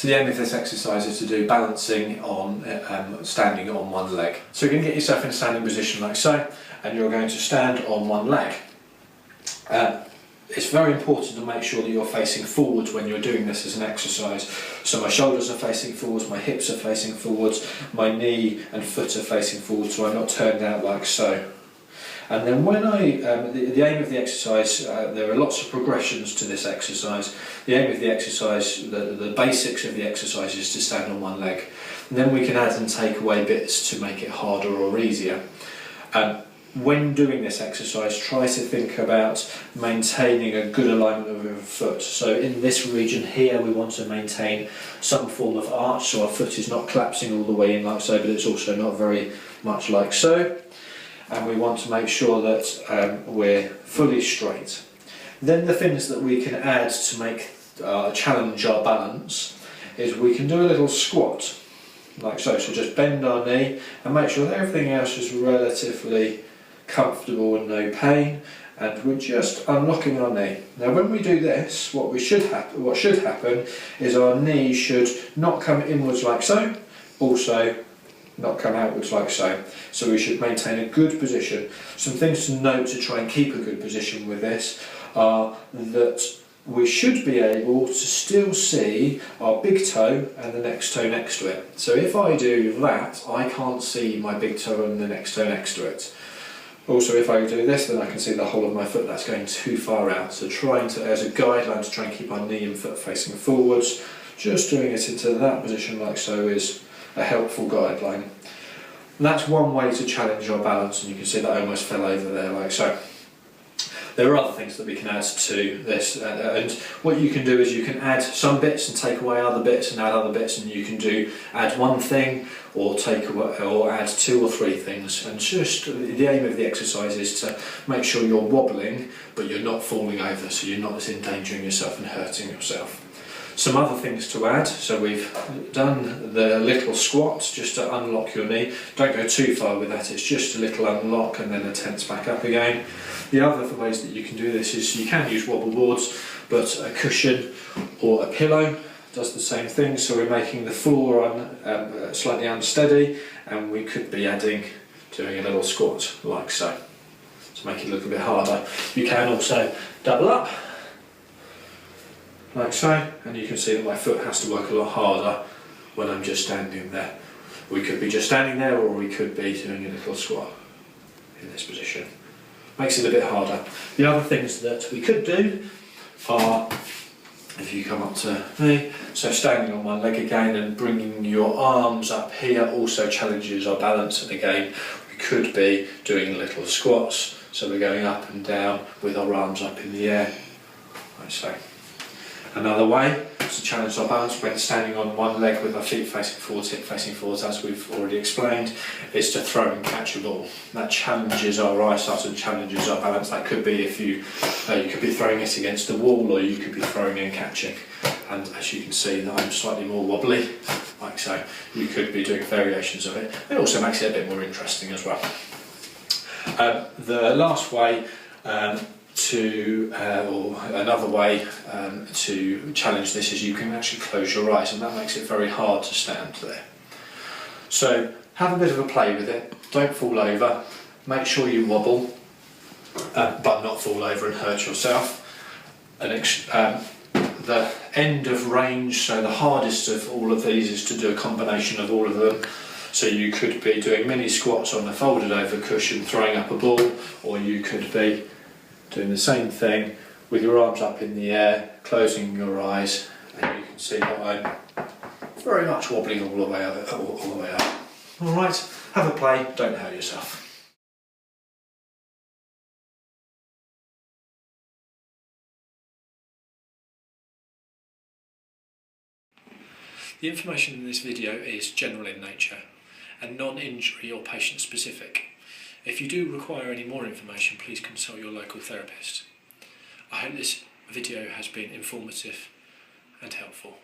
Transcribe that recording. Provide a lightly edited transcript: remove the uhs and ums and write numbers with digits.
So the aim of this exercise is to do balancing on standing on one leg. So you're going to get yourself in a standing position like so, and you're going to stand on one leg. It's very important to make sure that you're facing forwards when you're doing this as an exercise. So my shoulders are facing forwards, my hips are facing forwards, my knee and foot are facing forwards, so I'm not turned out like so. And then when the aim of the exercise, there are lots of progressions to this exercise. The aim of the exercise, the basics of the exercise is to stand on one leg. And then we can add and take away bits to make it harder or easier. When doing this exercise, try to think about maintaining a good alignment of your foot. So in this region here, we want to maintain some form of arch, so our foot is not collapsing all the way in like so, but it's also not very much like so. And we want to make sure that we're fully straight. Then the things that we can add to make challenge our balance is we can do a little squat, like so. So just bend our knee and make sure that everything else is relatively comfortable and no pain, and we're just unlocking our knee. Now when we do this, what should happen is our knee should not come inwards like so, also not come outwards like so. So we should maintain a good position. Some things to note to try and keep a good position with this are that we should be able to still see our big toe and the next toe next to it. So if I do that, I can't see my big toe and the next toe next to it. Also, if I do this, then I can see the whole of my foot. That's going too far out. So trying to, as a guideline, to try and keep our knee and foot facing forwards, just doing it into that position like so is a helpful guideline. And that's one way to challenge our balance, and you can see that I almost fell over there like so. There are other things that we can add to this, and what you can do is you can add some bits and take away other bits and add other bits, and you can add one thing or take away, or add 2 or 3 things. And just the aim of the exercise is to make sure you're wobbling but you're not falling over, so you're not endangering yourself and hurting yourself. Some other things to add, so we've done the little squat just to unlock your knee. Don't go too far with that, it's just a little unlock and then a tense back up again. The other ways that you can do this is you can use wobble boards, but a cushion or a pillow does the same thing. So we're making the floor slightly unsteady, and we could be doing a little squat like so, to make it look a bit harder. You can also double up like so, and you can see that my foot has to work a lot harder when I'm just standing there. We could be just standing there, or we could be doing a little squat in this position. Makes it a bit harder. The other things that we could do are, if you come up to me, so standing on one leg again and bringing your arms up here also challenges our balance, and again we could be doing little squats, so we're going up and down with our arms up in the air, like so. Another way to challenge our balance when standing on one leg with our feet facing forwards, hip facing forwards, as we've already explained, is to throw and catch a ball. That challenges our eyesight and challenges our balance. That could be if you could be throwing it against the wall, or you could be throwing and catching. And as you can see, that I'm slightly more wobbly, like so. You could be doing variations of it. It also makes it a bit more interesting as well. The last way or another way to challenge this is you can actually close your eyes, and that makes it very hard to stand there. So have a bit of a play with it, don't fall over, make sure you wobble but not fall over and hurt yourself. The end of range, so the hardest of all of these is to do a combination of all of them. So you could be doing mini squats on a folded over cushion throwing up a ball, or you could be doing the same thing with your arms up in the air, closing your eyes, and you can see that I'm very much wobbling all the way up. Alright, have a play, don't hurt yourself. The information in this video is general in nature and non-injury or patient specific. If you do require any more information, please consult your local therapist. I hope this video has been informative and helpful.